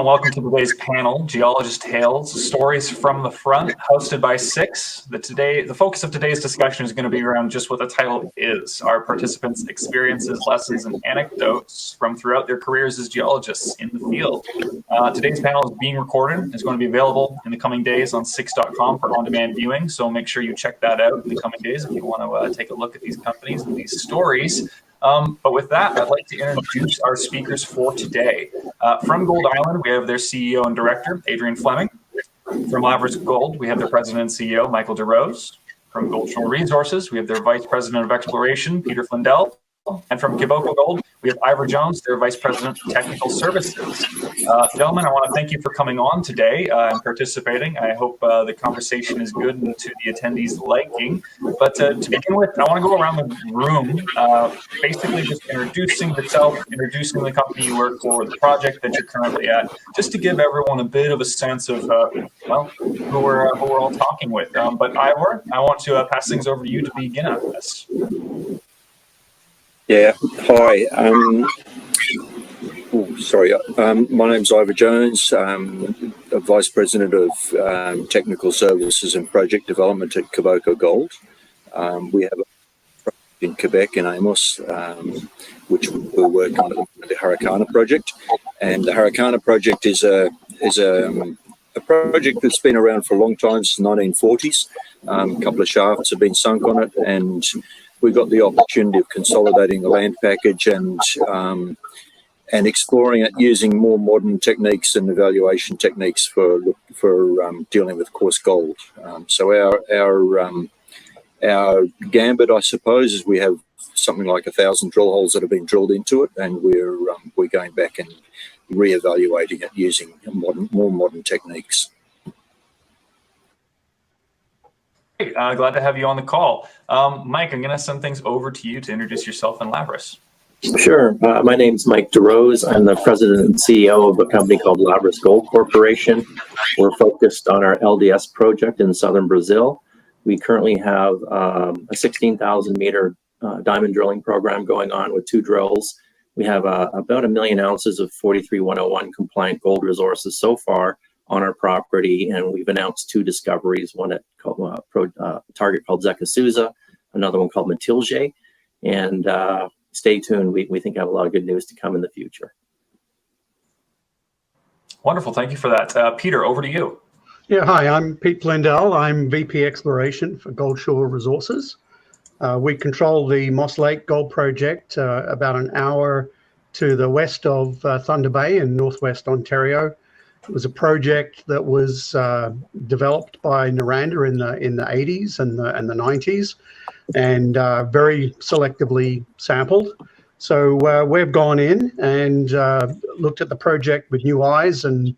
and welcome to today's panel, Geologist Tales, Stories from the Front, hosted by Six. The focus of today's discussion is going to be around just what the title is, our participants' experiences, lessons, and anecdotes from throughout their careers as geologists in the field. Today's panel is being recorded. It's going to be available in the coming days on Six.com for on-demand viewing, so make sure you check that out in the coming days if you want to take a look at these companies and these stories. But with that, I'd like to introduce our speakers for today. From Gold Island, we have their CEO and director, Adrian Fleming. From Lavras Gold, we have their president and CEO, Michael DeRose. From Gold Shore Resources, we have their vice president of exploration, Peter Flindell. And from Kiboko Gold, we have Ivor Jones, their vice president of technical services. Gentlemen, I want to thank you for coming on today and participating. I hope the conversation is good and to the attendees' liking. But to begin with, I want to go around the room, basically just introducing yourself, introducing the company you work for, the project that you're currently at, just to give everyone a bit of a sense of, who we're all talking with. But Ivor, I want to pass things over to you to begin on this. Yeah, hi. My name's Ivor Jones. I'm a Vice President of Technical Services and Project Development at Kiboko Gold. We have a project in Quebec, in Amos, which we're working on the Harricana project. And the Harricana project is a project that's been around for a long time, since the 1940s. A couple of shafts have been sunk on it, and we got the opportunity of consolidating the land package and exploring it using more modern techniques and evaluation techniques for dealing with coarse gold. So our gambit, I suppose, is we have something like 1,000 drill holes that have been drilled into it, and we're going back and reevaluating it using more modern techniques. Glad to have you on the call. Mike, I'm going to send things over to you to introduce yourself and Lavras. Sure. My name's Mike DeRose. I'm the president and CEO of a company called Lavras Gold Corporation. We're focused on our LDS project in southern Brazil. We currently have a 16,000 meter diamond drilling program going on with 2 drills. We have about 1 million ounces of 43101 compliant gold resources so far on our property, and we've announced 2 discoveries, one at a target called Zekasuza, another one called Matilje, and stay tuned. We think I have a lot of good news to come in the future. Wonderful, thank you for that. Peter, over to you. Yeah, hi, I'm Pete Flindell. I'm VP Exploration for Gold Shore Resources. We control the Moss Lake Gold Project about an hour to the west of Thunder Bay in northwest Ontario. It was a project that was developed by Noranda in the 80s and the 90s, and very selectively sampled. So we've gone in and looked at the project with new eyes and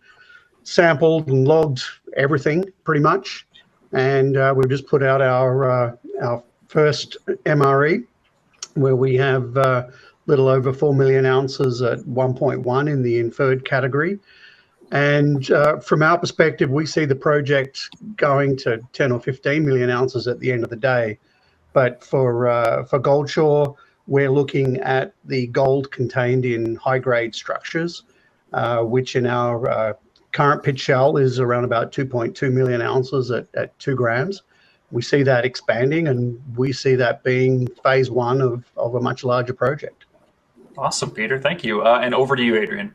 sampled and logged everything pretty much. And we've just put out our first MRE, where we have a little over 4 million ounces at 1.1 in the inferred category. And from our perspective, we see the project going to 10 or 15 million ounces at the end of the day. But for Gold Shore, we're looking at the gold contained in high-grade structures, which in our current pit shell is around about 2.2 million ounces at 2 grams. We see that expanding, and we see that being phase 1 of a much larger project. Awesome, Peter. Thank you. And over to you, Adrian.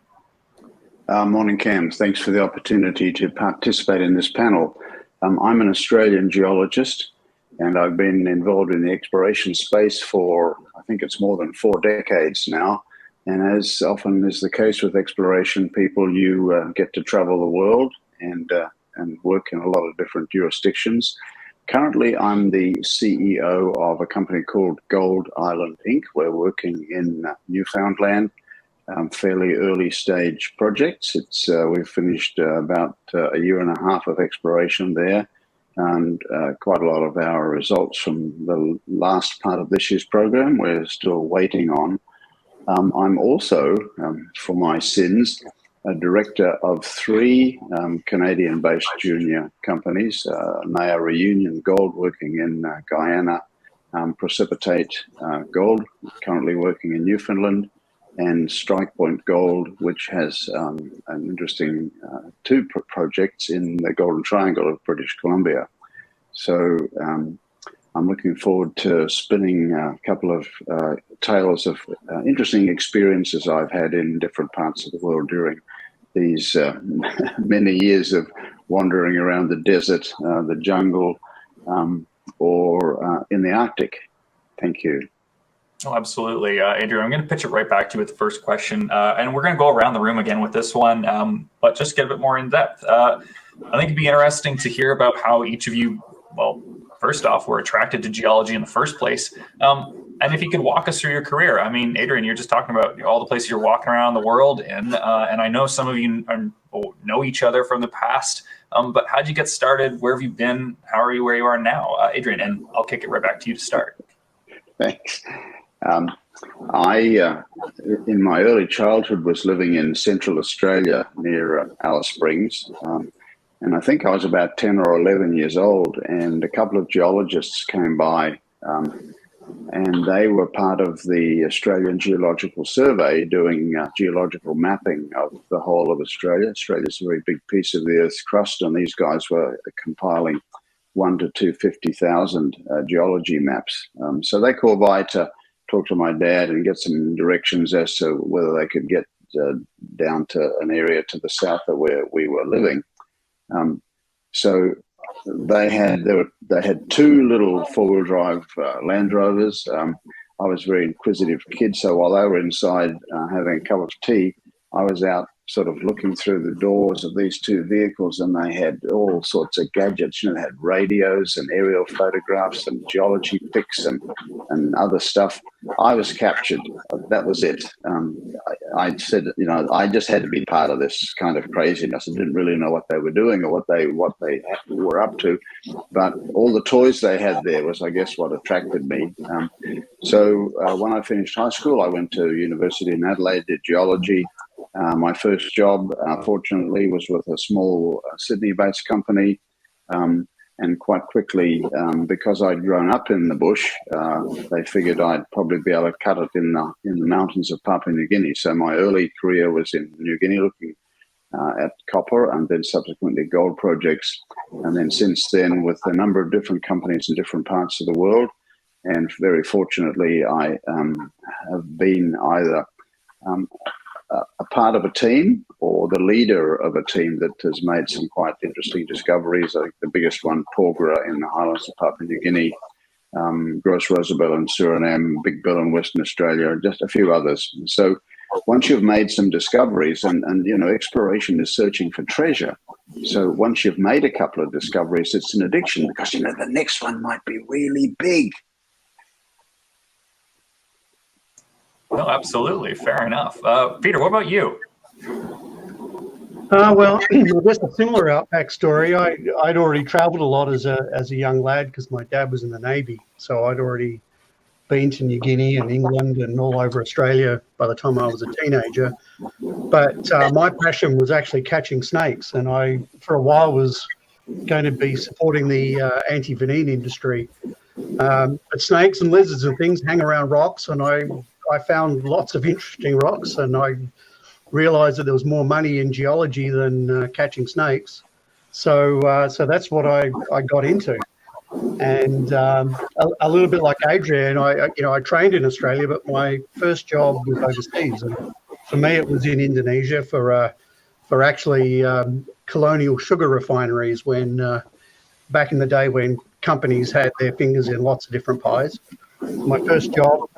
Morning, Cam. Thanks for the opportunity to participate in this panel. I'm an Australian geologist, and I've been involved in the exploration space for, I think it's more than 4 decades now. And as often is the case with exploration people, you get to travel the world and work in a lot of different jurisdictions. Currently, I'm the CEO of a company called Gold Island Inc. We're working in Newfoundland. Fairly early stage projects. We've finished about a year and a half of exploration there, and quite a lot of our results from the last part of this year's program we're still waiting on. I'm also, for my sins, a director of 3 Canadian-based junior companies, Naya Reunion Gold working in Guyana, Precipitate Gold currently working in Newfoundland, and Strike Point Gold, which has an interesting two projects in the Golden Triangle of British Columbia. So I'm looking forward to spinning a couple of tales of interesting experiences I've had in different parts of the world during these many years of wandering around the desert, the jungle, or in the Arctic. Thank you. Oh, absolutely. Adrian, I'm going to pitch it right back to you with the first question. And we're going to go around the room again with this one, but just get a bit more in depth. I think it'd be interesting to hear about how each of you, well, first off, were attracted to geology in the first place. And if you could walk us through your career. I mean, Adrian, you're just talking about all the places you're walking around the world in. And I know some of you know each other from the past. But how'd you get started? Where have you been? How are you where you are now? Adrian, and I'll kick it right back to you to start. Thanks. I, in my early childhood, was living in Central Australia near Alice Springs. And I think I was about 10 or 11 years old, and a couple of geologists came by, and they were part of the Australian Geological Survey doing geological mapping of the whole of Australia. Australia's a very big piece of the Earth's crust, and these guys were compiling 1 to 250,000 geology maps. So they called by to talk to my dad and get some directions as to whether they could get down to an area to the south of where we were living. So they had two little four-wheel drive Land Rovers. I was a very inquisitive kid, so while they were inside having a cup of tea, I was out sort of looking through the doors of these two vehicles, and they had all sorts of gadgets. You know, they had radios and aerial photographs and geology pics and other stuff. I was captured. That was it. I said, you know, I just had to be part of this kind of craziness. I didn't really know what they were doing or what they were up to, but all the toys they had there was, I guess, what attracted me. So when I finished high school, I went to university in Adelaide, did geology. My first job, fortunately, was with a small Sydney-based company, and quite quickly, because I'd grown up in the bush, they figured I'd probably be able to cut it in the mountains of Papua New Guinea. So my early career was in New Guinea, looking at copper and then subsequently gold projects, and then since then with a number of different companies in different parts of the world. And very fortunately, I have been either a part of a team or the leader of a team that has made some quite interesting discoveries. I think the biggest one, Porgera in the highlands of Papua New Guinea, Gross Rosabel in Suriname, Big Bill in Western Australia, and just a few others. So once you've made some discoveries, and you know, exploration is searching for treasure. So once you've made a couple of discoveries, it's an addiction because, you know, the next one might be really big. No, absolutely. Fair enough. Peter, what about you? Well, just a similar outback story. I'd already traveled a lot as a young lad because my dad was in the Navy. So I'd already been to New Guinea and England and all over Australia by the time I was a teenager. But my passion was actually catching snakes. And I, for a while, was going to be supporting the anti-venene industry. But snakes and lizards and things hang around rocks, and I found lots of interesting rocks, and I realized that there was more money in geology than catching snakes. So that's what I got into. And a little bit like Adrian, I trained in Australia, but my first job was overseas. And for me, it was in Indonesia for actually colonial sugar refineries when back in the day when companies had their fingers in lots of different pies. My first job,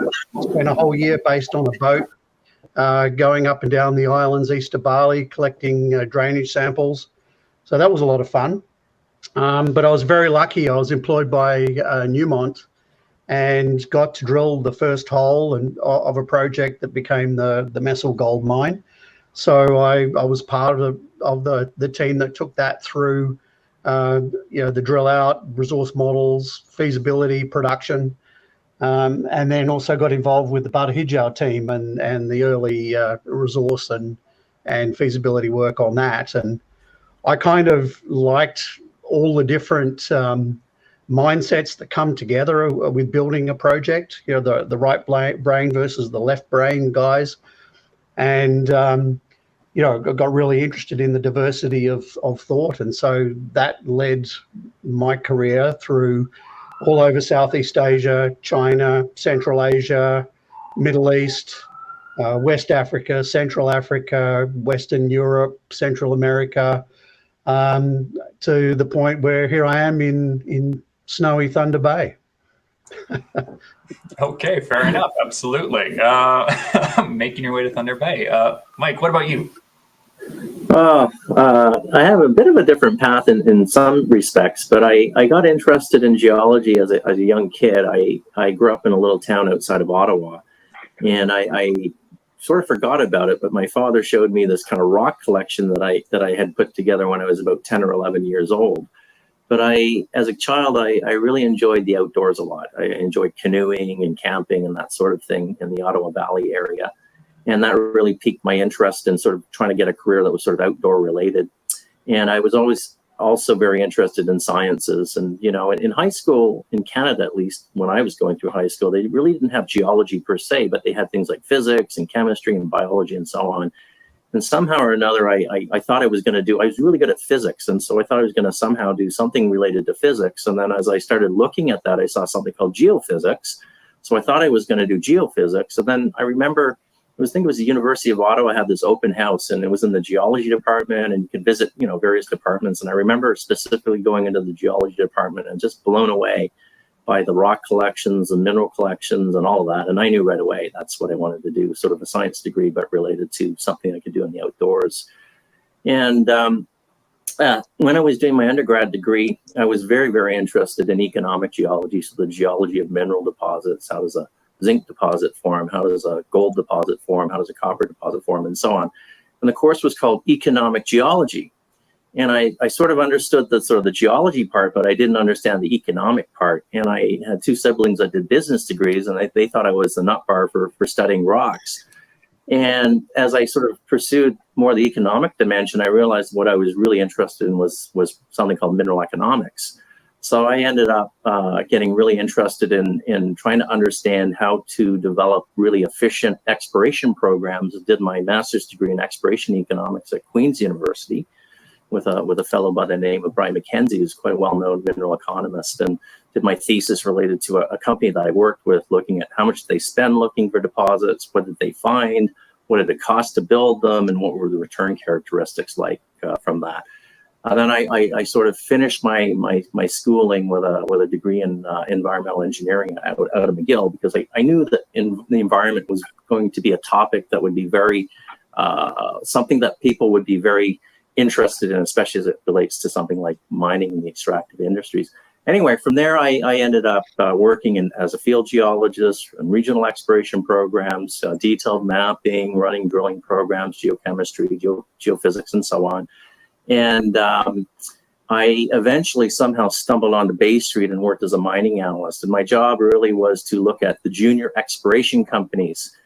spent a whole year based on a boat, going up and down the islands east of Bali, collecting drainage samples. So that was a lot of fun. But I was very lucky. I was employed by Newmont and got to drill the first hole of a project that became the Messel Gold Mine. So I was part of the team that took that through, the drill out, resource models, feasibility, production. And then also got involved with the Batu Hijau team and the early resource and feasibility work on that. And I kind of liked all the different mindsets that come together with building a project. You know, the right brain versus the left brain guys. and got really interested in the diversity of thought, and so that led my career through all over Southeast Asia, China, Central Asia, Middle East, West Africa, Central Africa, Western Europe, Central America, to the point where here I am in snowy Thunder Bay. Okay, fair enough. Absolutely. Making your way to Thunder Bay. Mike, what about you? I have a bit of a different path in some respects, but I got interested in geology as a young kid. I grew up in a little town outside of Ottawa, and I sort of forgot about it, but my father showed me this kind of rock collection that I had put together when I was about 10 or 11 years old. But as a child, I really enjoyed the outdoors a lot. I enjoyed canoeing and camping and that sort of thing in the Ottawa Valley area. And that really piqued my interest in sort of trying to get a career that was sort of outdoor related. And I was always also very interested in sciences. And, in high school, in Canada at least, when I was going through high school, they really didn't have geology per se, but they had things like physics and chemistry and biology and so on. And somehow or another, I thought I was really good at physics. And so I thought I was going to somehow do something related to physics. And then as I started looking at that, I saw something called geophysics. So I thought I was going to do geophysics. And then I remember, I think it was the University of Ottawa had this open house, and it was in the geology department, and you could visit, various departments. And I remember specifically going into the geology department and just blown away by the rock collections and mineral collections and all of that. And I knew right away that's what I wanted to do, sort of a science degree, but related to something I could do in the outdoors. And when I was doing my undergrad degree, I was very, very interested in economic geology, so the geology of mineral deposits. How does a zinc deposit form? How does a gold deposit form? How does a copper deposit form? And so on. And the course was called Economic Geology. And I sort of understood the geology part, but I didn't understand the economic part. And I had two siblings that did business degrees, and they thought I was the nut bar for studying rocks. And as I sort of pursued more the economic dimension, I realized what I was really interested in was something called mineral economics. So I ended up getting really interested in trying to understand how to develop really efficient exploration programs. I did my master's degree in exploration economics at Queen's University with a fellow by the name of Brian McKenzie, who's quite a well-known mineral economist, and did my thesis related to a company that I worked with, looking at how much they spend looking for deposits, what did they find, what did it cost to build them, and what were the return characteristics like from that. Then I sort of finished my schooling with a degree in environmental engineering out of McGill, because I knew that the environment was going to be a topic that would be very something that people would be very interested in, especially as it relates to something like mining and the extractive industries. Anyway, from there, I ended up working as a field geologist in regional exploration programs, detailed mapping, running drilling programs, geochemistry, geophysics, and so on. And I eventually somehow stumbled onto Bay Street and worked as a mining analyst. And my job really was to look at the junior exploration companies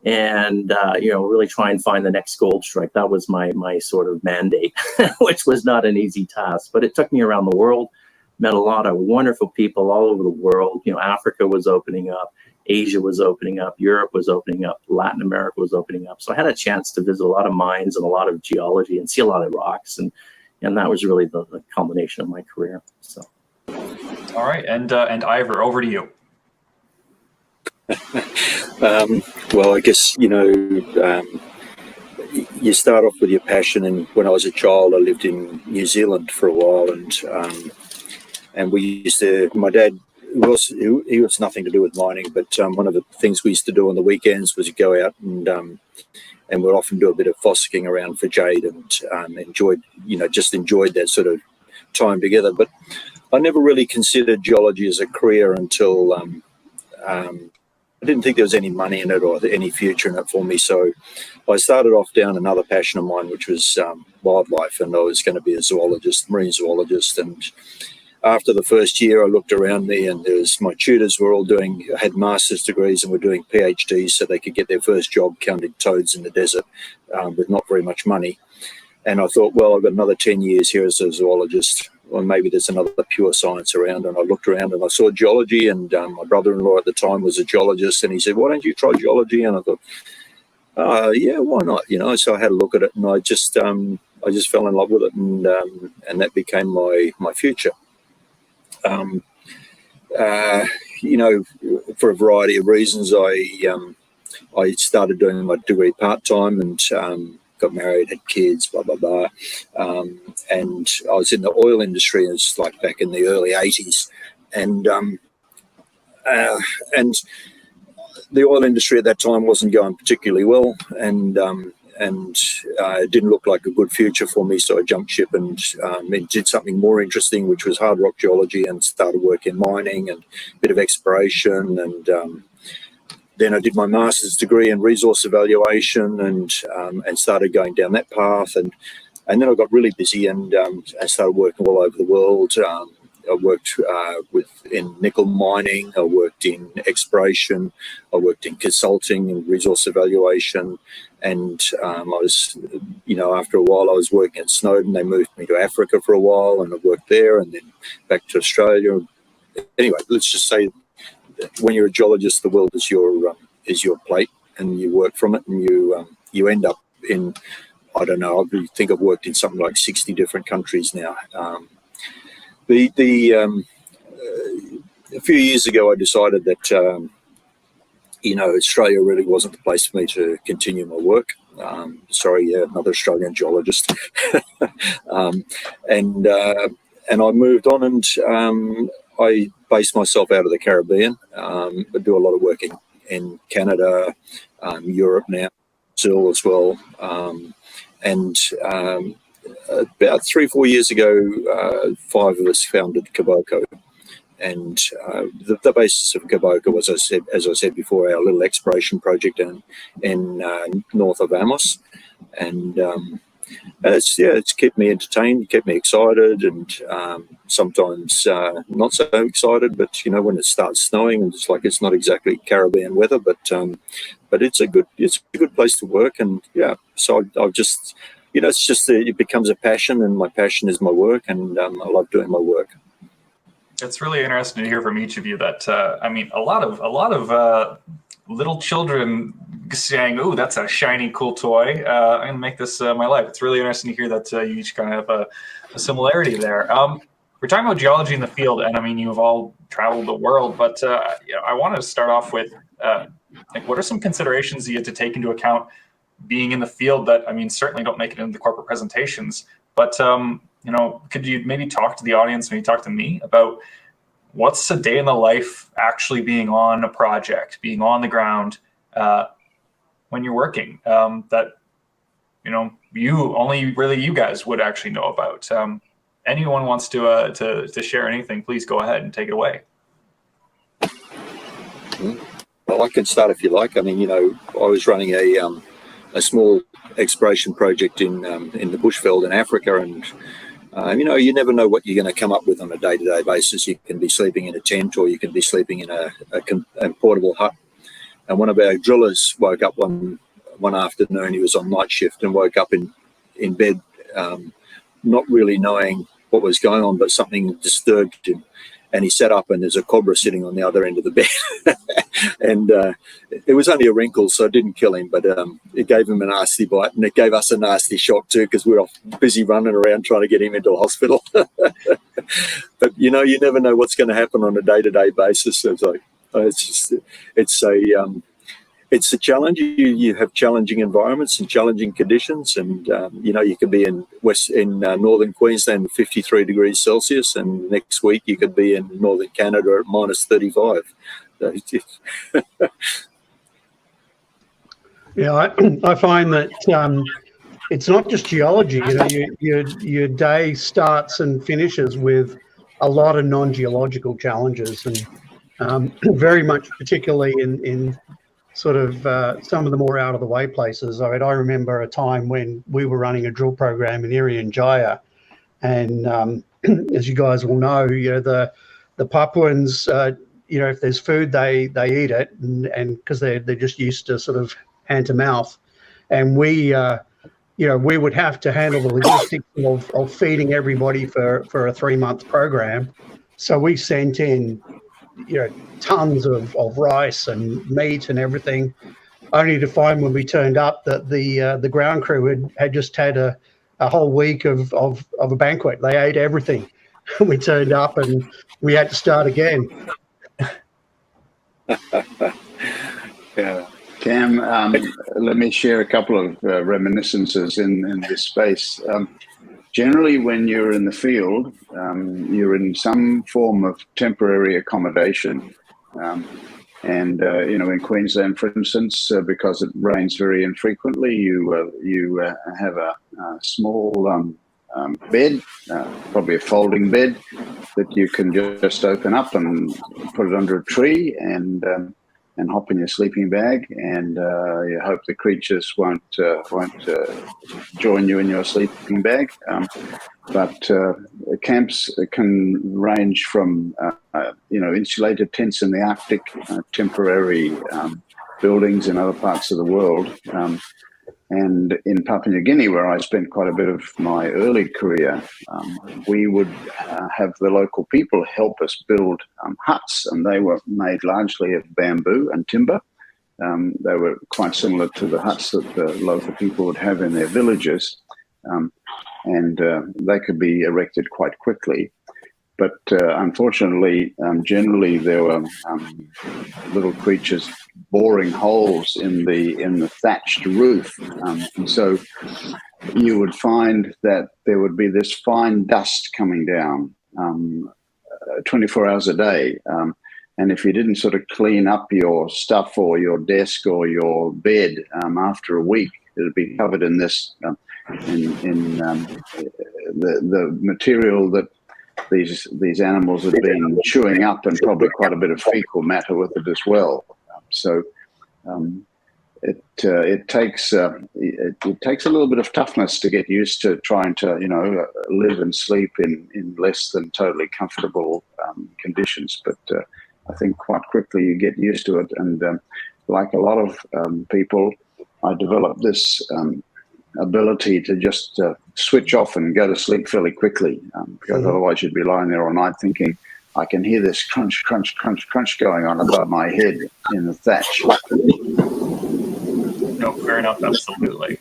and, really try and find the next gold strike. That was my sort of mandate, which was not an easy task. But it took me around the world, met a lot of wonderful people all over the world. Africa was opening up, Asia was opening up, Europe was opening up, Latin America was opening up. So I had a chance to visit a lot of mines and a lot of geology and see a lot of rocks. And that was really the culmination of my career. So. All right. And Ivor, over to you. Well, I guess, you start off with your passion. And when I was a child, I lived in New Zealand for a while. And we used to, my dad, he was nothing to do with mining, but one of the things we used to do on the weekends was go out and we'd often do a bit of fossicking around for jade and enjoyed that sort of time together. But I never really considered geology as a career until I didn't think there was any money in it or any future in it for me. So I started off down another passion of mine, which was wildlife, and I was going to be a zoologist, marine zoologist. And after the first year, I looked around me, and my tutors were all had master's degrees and were doing PhDs so they could get their first job counting toads in the desert with not very much money. And I thought, well, I've got another 10 years here as a zoologist, or maybe there's another pure science around. And I looked around and I saw geology, and my brother-in-law at the time was a geologist, and he said, why don't you try geology? And I thought, Yeah, why not? So I had a look at it, and I just fell in love with it, and that became my future. For a variety of reasons, I started doing my degree part-time and got married, had kids, blah, blah, blah. And I was in the oil industry. It was like back in the early 80s. And the oil industry at that time wasn't going particularly well. And it didn't look like a good future for me. So I jumped ship and did something more interesting, which was hard rock geology, and started work in mining and a bit of exploration. And then I did my master's degree in resource evaluation and started going down that path. And then I got really busy and I started working all over the world. I worked in nickel mining. I worked in exploration. I worked in consulting and resource evaluation. And I was, after a while, I was working at Snowdon. They moved me to Africa for a while, and I worked there, and then back to Australia. Anyway, let's just say, when you're a geologist, the world is your plate, and you work from it, and you end up in, I don't know, I think I've worked in something like 60 different countries now. A few years ago, I decided that Australia really wasn't the place for me to continue my work. Another Australian geologist, and I moved on, and I based myself out of the Caribbean. I do a lot of work in Canada, Europe now, Brazil as well. About 3-4 years ago, 5 of us founded Kiboko. And the basis of Kiboko was, as I said before, our little exploration project in north of Amos. And it's kept me entertained, kept me excited, and sometimes not so excited. But when it starts snowing, it's not exactly Caribbean weather, but it's a good place to work. And so I've just it becomes a passion, and my passion is my work, and I love doing my work. It's really interesting to hear from each of you that a lot of little children saying, "Oh, that's a shiny, cool toy. I'm gonna make this my life." It's really interesting to hear that you each kind of have a similarity there. We're talking about geology in the field, and you've all traveled the world, but I wanted to start off with what are some considerations you have to take into account being in the field that certainly don't make it into the corporate presentations, but could you maybe talk to the audience, maybe talk to me about what's a day in the life actually being on a project, being on the ground when you're working, that you guys would actually know about. Anyone wants to share anything, please go ahead and take it away. Well, I can start if you like. I was running a small exploration project in the bushveld in Africa, and you never know what you're going to come up with on a day-to-day basis. You can be sleeping in a tent, or you can be sleeping in a portable hut. And one of our drillers woke up one afternoon. He was on night shift and woke up in bed, not really knowing what was going on, but something disturbed him. And he sat up, and there's a cobra sitting on the other end of the bed. And it was only a wrinkle, so it didn't kill him, but it gave him a nasty bite, and it gave us a nasty shock too, because we were busy running around trying to get him into a hospital. But you never know what's going to happen on a day-to-day basis. So it's a challenge. You have challenging environments and challenging conditions, and you could be in northern Queensland 53 degrees Celsius, and next week you could be in northern Canada at minus 35. Yeah, I find that it's not just geology. Your day starts and finishes with a lot of non-geological challenges, and very much, particularly in sort of some of the more out of the way places. I remember a time when we were running a drill program in Irian Jaya, and as you guys will know, the Papuans, if there's food, they eat it, and because they're just used to sort of hand to mouth, and we would have to handle the logistics of feeding everybody for a 3-month program. So we sent in tons of rice and meat and everything, only to find when we turned up that the ground crew had just had a whole week of a banquet. They ate everything. We turned up and we had to start again. Yeah. Cam, let me share a couple of reminiscences in this space. Generally, when you're in the field, you're in some form of temporary accommodation. And in Queensland, for instance, because it rains very infrequently, you have a small bed, probably a folding bed, that you can just open up and put it under a tree and hop in your sleeping bag, and you hope the creatures won't join you in your sleeping bag. But camps can range from insulated tents in the Arctic, temporary buildings in other parts of the world, and in Papua New Guinea, where I spent quite a bit of my early career, we would have the local people help us build huts, and they were made largely of bamboo and timber. They were quite similar to the huts that the local people would have in their villages, and they could be erected quite quickly. But unfortunately, generally there were little creatures boring holes in the thatched roof, and so you would find that there would be this fine dust coming down 24 hours a day, and if you didn't sort of clean up your stuff or your desk or your bed after a week, it would be covered in this the material that these animals had been chewing up, and probably quite a bit of fecal matter with it as well. So it takes a little bit of toughness to get used to trying to live and sleep in less than totally comfortable conditions. But I think quite quickly you get used to it, and like a lot of people, I developed this ability to just switch off and go to sleep fairly quickly, because otherwise you'd be lying there all night thinking, I can hear this crunch, crunch, crunch, crunch going on above my head in the thatch. No, fair enough, absolutely.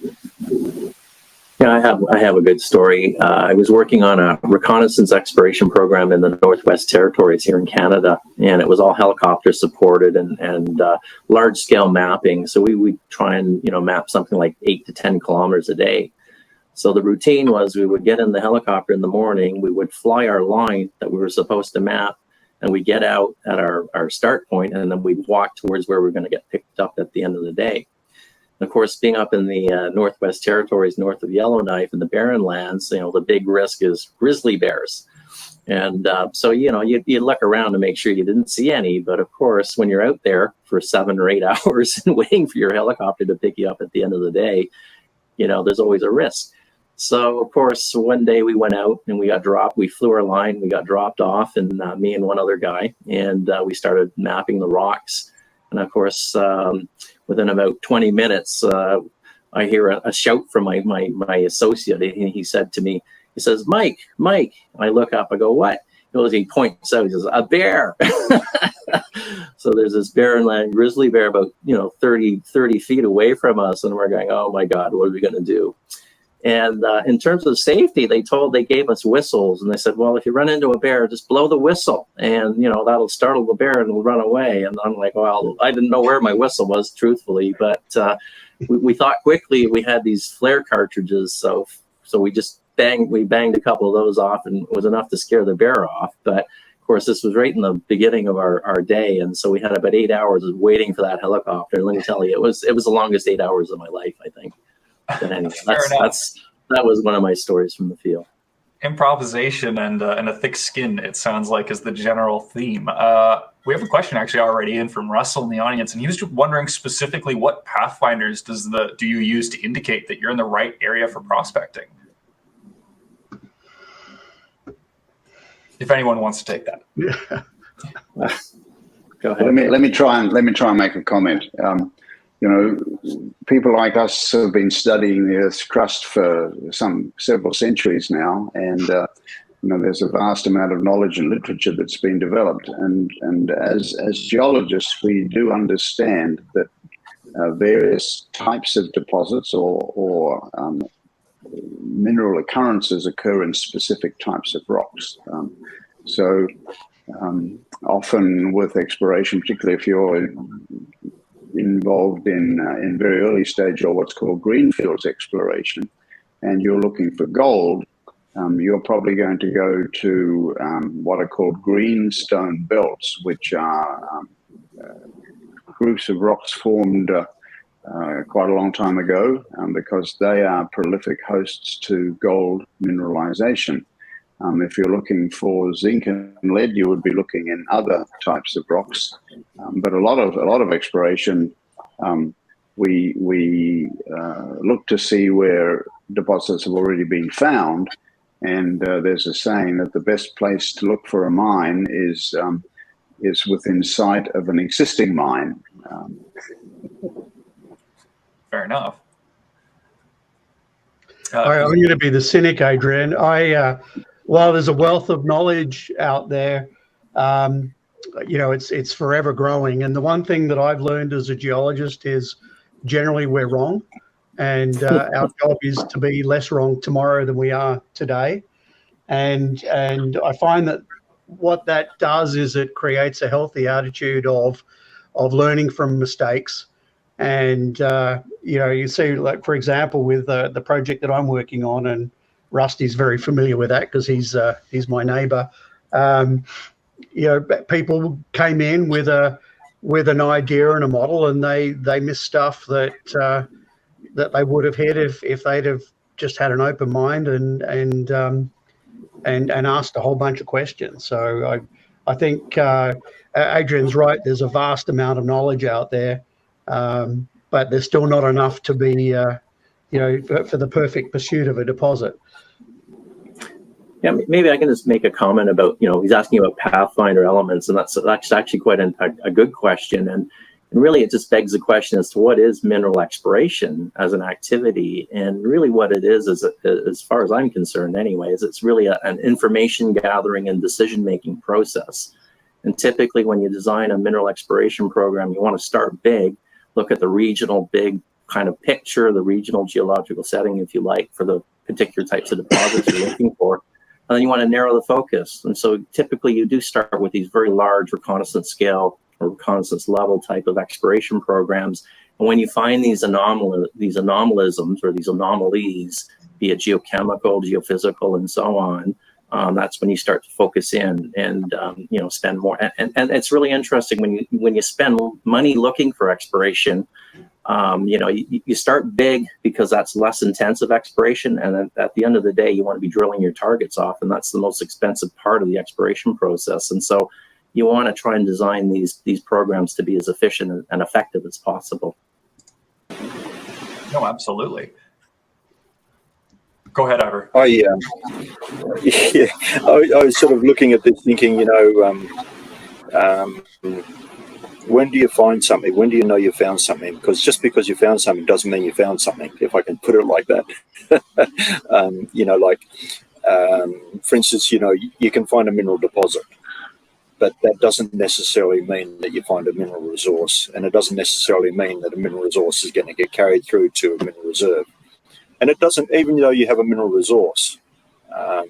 Yeah, I have a good story. I was working on a reconnaissance exploration program in the Northwest Territories here in Canada, and it was all helicopter supported and large scale mapping. So we would try and map something like 8 to 10 kilometers a day. So the routine was we would get in the helicopter in the morning, we would fly our line that we were supposed to map, and we get out at our start point, and then we'd walk towards where we're going to get picked up at the end of the day. Of course, being up in the Northwest Territories, north of Yellowknife and the Barren Lands, the big risk is grizzly bears. And so, you look around to make sure you didn't see any. But of course, when you're out there for 7 or 8 hours and waiting for your helicopter to pick you up at the end of the day, there's always a risk. So, of course, one day we went out and we got dropped. We flew our line, we got dropped off, and me and one other guy, and we started mapping the rocks. And of course, within about 20 minutes, I hear a shout from my associate. And he said to me, he says, Mike. I look up, I go, what? He points out, he says, a bear. So there's this barren land grizzly bear about 30 feet away from us. And we're going, oh my God, what are we going to do? And in terms of safety, they gave us whistles, and they said, well, if you run into a bear, just blow the whistle, and that'll startle the bear and it'll run away. And I'm like, well, I didn't know where my whistle was, truthfully, but we thought quickly. We had these flare cartridges, so we just banged a couple of those off, and it was enough to scare the bear off. But of course, this was right in the beginning of our day, and so we had about 8 hours of waiting for that helicopter. And let me tell you, it was the longest 8 hours of my life, I think. But anyway, that was one of my stories from the field. Improvisation and a thick skin, it sounds like, is the general theme. We have a question actually already in from Russell in the audience, and he was wondering specifically what pathfinders do you use to indicate that you're in the right area for prospecting? If anyone wants to take that. Yeah. Go ahead. Let me try and make a comment. People like us have been studying the Earth's crust for several centuries now, and there's a vast amount of knowledge and literature that's been developed. And as geologists, we do understand that various types of deposits or mineral occurrences occur in specific types of rocks. Often with exploration, particularly if you're involved in very early stage or what's called greenfields exploration, and you're looking for gold, you're probably going to go to what are called greenstone belts, which are groups of rocks formed quite a long time ago because they are prolific hosts to gold mineralization. If you're looking for zinc and lead, you would be looking in other types of rocks. But a lot of exploration, we look to see where deposits have already been found. And there's a saying that the best place to look for a mine is within sight of an existing mine. Fair enough. I'm going to be the cynic, Adrian. While there's a wealth of knowledge out there, it's forever growing. And the one thing that I've learned as a geologist is generally we're wrong. And our job is to be less wrong tomorrow than we are today. And I find that what that does is it creates a healthy attitude of learning from mistakes. And, you see, like, for example, with the project that I'm working on, and Rusty's very familiar with that because he's my neighbour. People came in with an idea and a model, and they missed stuff that they would have hit if they'd have just had an open mind and asked a whole bunch of questions. So I think Adrian's right. There's a vast amount of knowledge out there, but there's still not enough to be, for the perfect pursuit of a deposit. Yeah, maybe I can just make a comment about, he's asking about pathfinder elements, and that's actually quite a good question. And really, it just begs the question as to what is mineral exploration as an activity. And really what it is as far as I'm concerned anyway, is it's really an information gathering and decision-making process. And typically when you design a mineral exploration program, you want to start big, look at the regional big kind of picture, the regional geological setting, if you like, for the particular types of deposits you're looking for. And then you want to narrow the focus. And so typically you do start with these very large reconnaissance scale or reconnaissance level type of exploration programs. And when you find these anomalisms or these anomalies, be it geochemical, geophysical, and so on, that's when you start to focus in and spend more. And it's really interesting when you spend money looking for exploration. You start big because that's less intensive exploration, and then at the end of the day, you want to be drilling your targets off, and that's the most expensive part of the exploration process. And so, you want to try and design these programs to be as efficient and effective as possible. No, absolutely. Go ahead, Ivor. I was sort of looking at this, thinking, when do you find something? When do you know you found something? Because just because you found something doesn't mean you found something, if I can put it like that. For instance, you can find a mineral deposit, but that doesn't necessarily mean that you find a mineral resource, and it doesn't necessarily mean that a mineral resource is going to get carried through to a mineral reserve. And it doesn't, even though you have a mineral resource, a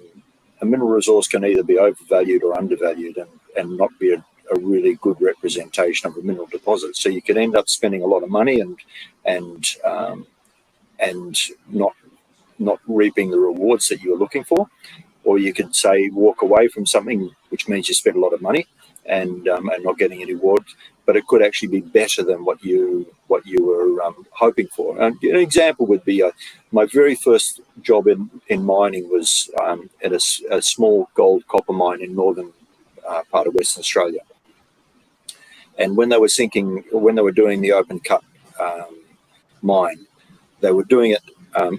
mineral resource can either be overvalued or undervalued and not be a really good representation of a mineral deposit. So you can end up spending a lot of money and not reaping the rewards that you were looking for. Or you could say walk away from something, which means you spent a lot of money and not getting any reward, but it could actually be better than what you were hoping for. An example would be my very first job in mining was at a small gold copper mine in northern part of Western Australia. And when they were doing the open cut mine, they were doing it.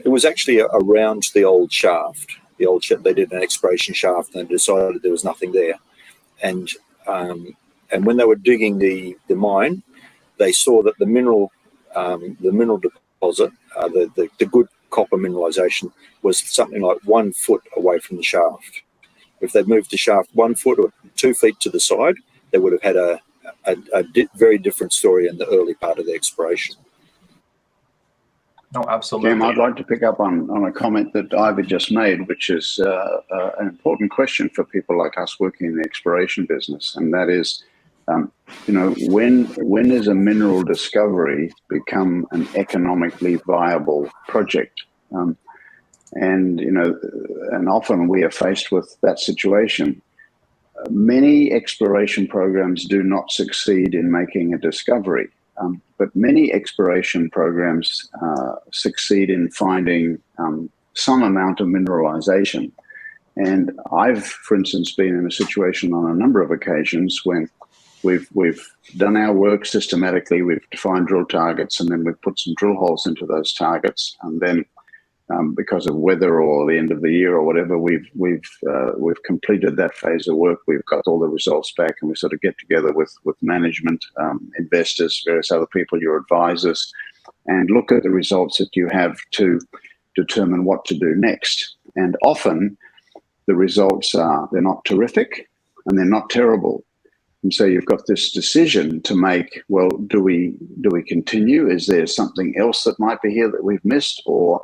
It was actually around the old shaft. They did an exploration shaft and decided there was nothing there. And when they were digging the mine, they saw that the mineral deposit, the good copper mineralization, was something like 1 foot away from the shaft. If they'd moved the shaft 1 foot or 2 feet to the side, they would have had a very different story in the early part of the exploration. No, absolutely. Cam, I'd like to pick up on a comment that Ivor just made, which is an important question for people like us working in the exploration business, and that is, when does a mineral discovery become an economically viable project? And often we are faced with that situation. Many exploration programs do not succeed in making a discovery. But many exploration programs succeed in finding some amount of mineralization. And I've, for instance, been in a situation on a number of occasions when we've done our work systematically, we've defined drill targets, and then we've put some drill holes into those targets, and then because of weather or the end of the year or whatever, we've completed that phase of work. We've got all the results back, and we sort of get together with management, investors, various other people, your advisors, and look at the results that you have to determine what to do next. And often the results they're not terrific and they're not terrible. And so you've got this decision to make. Well, do we continue? Is there something else that might be here that we've missed, or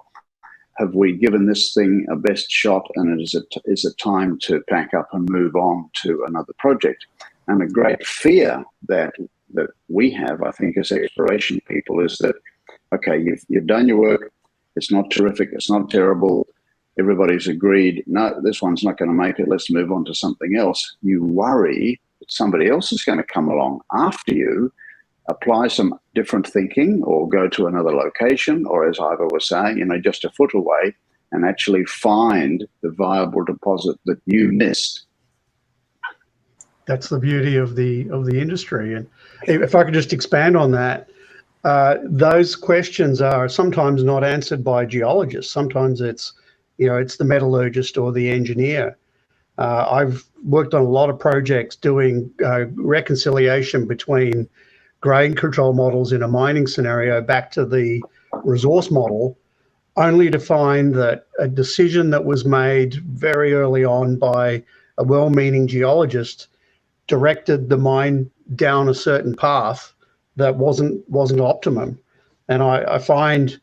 have we given this thing a best shot, and is it time to pack up and move on to another project? And a great fear that we have, I think, as exploration people, is that, okay, you've done your work, it's not terrific, it's not terrible, everybody's agreed, no, this one's not going to make it, let's move on to something else. You worry that somebody else is going to come along after you, apply some different thinking, or go to another location, or as Ivor was saying, just a foot away, and actually find the viable deposit that you missed. That's the beauty of the industry. And if I could just expand on that, those questions are sometimes not answered by geologists. Sometimes it's the metallurgist or the engineer. I've worked on a lot of projects doing reconciliation between grade control models in a mining scenario back to the resource model, only to find that a decision that was made very early on by a well-meaning geologist directed the mine down a certain path that wasn't optimum. And I find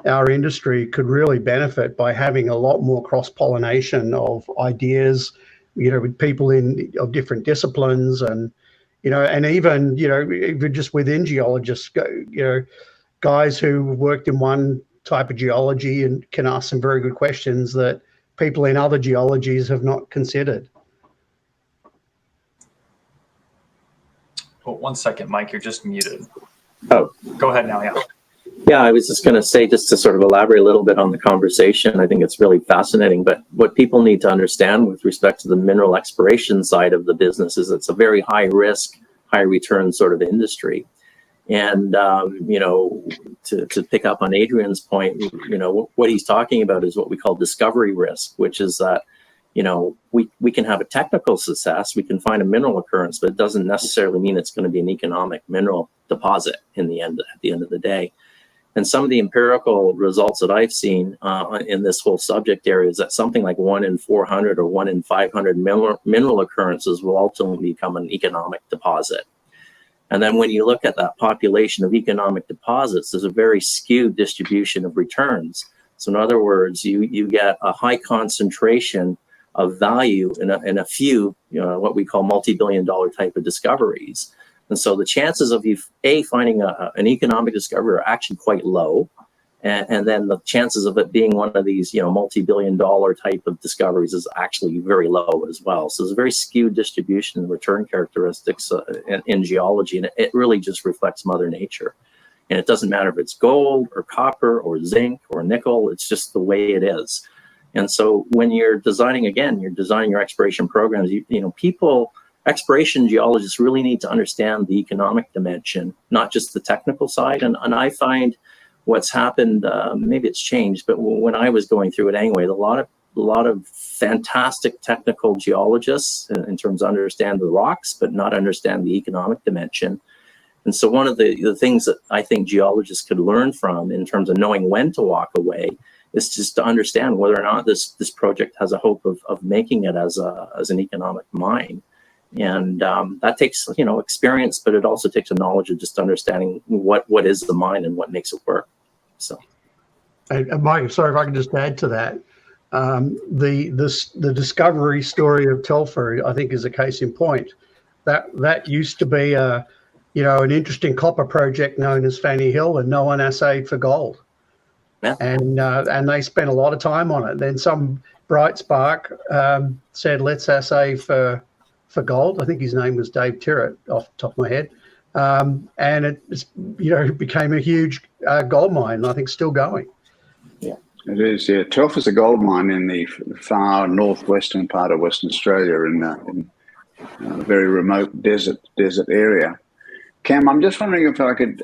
our industry could really benefit by having a lot more cross-pollination of ideas, with people of different disciplines, and and even just within geologists, guys who worked in one type of geology and can ask some very good questions that people in other geologies have not considered. Oh, 1 second, Mike, you're just muted. Oh, go ahead now. Yeah. Yeah, I was just going to say, just to sort of elaborate a little bit on the conversation, I think it's really fascinating. But what people need to understand with respect to the mineral exploration side of the business is it's a very high risk, high return sort of industry. And, to pick up on Adrian's point, what he's talking about is what we call discovery risk, which is that, we can have a technical success, we can find a mineral occurrence, but it doesn't necessarily mean it's going to be an economic mineral deposit at the end of the day. And some of the empirical results that I've seen in this whole subject area is that something like 1 in 400 or 1 in 500 mineral occurrences will ultimately become an economic deposit. And then when you look at that population of economic deposits, there's a very skewed distribution of returns. So in other words, you get a high concentration of value in a few, what we call multi-billion-dollar type of discoveries. And so the chances of you finding an economic discovery are actually quite low, and then the chances of it being one of these multi-billion-dollar type of discoveries is actually very low as well. So there's a very skewed distribution in return characteristics in geology, and it really just reflects Mother Nature. And it doesn't matter if it's gold or copper or zinc or nickel; it's just the way it is. And so when you're designing your exploration programs, exploration geologists really need to understand the economic dimension, not just the technical side. And I find what's happened, maybe it's changed, but when I was going through it anyway, a lot of fantastic technical geologists in terms of understand the rocks, but not understand the economic dimension. And so one of the things that I think geologists could learn from in terms of knowing when to walk away is just to understand whether or not this project has a hope of making it as an economic mine. And that takes experience, but it also takes a knowledge of just understanding what is the mine and what makes it work. So And Mike, sorry if I can just add to that. The discovery story of Telfer, I think, is a case in point. That used to be an interesting copper project known as Fanny Hill, and no one assayed for gold. Yeah. And they spent a lot of time on it. Then some bright spark said, let's assay for gold. I think his name was Dave Tyrrett, off the top of my head. And it became a huge gold mine. I think still going. Yeah, it is. Yeah, Telfer's a gold mine in the far northwestern part of Western Australia, in a very remote desert area. Cam, I'm just wondering if I could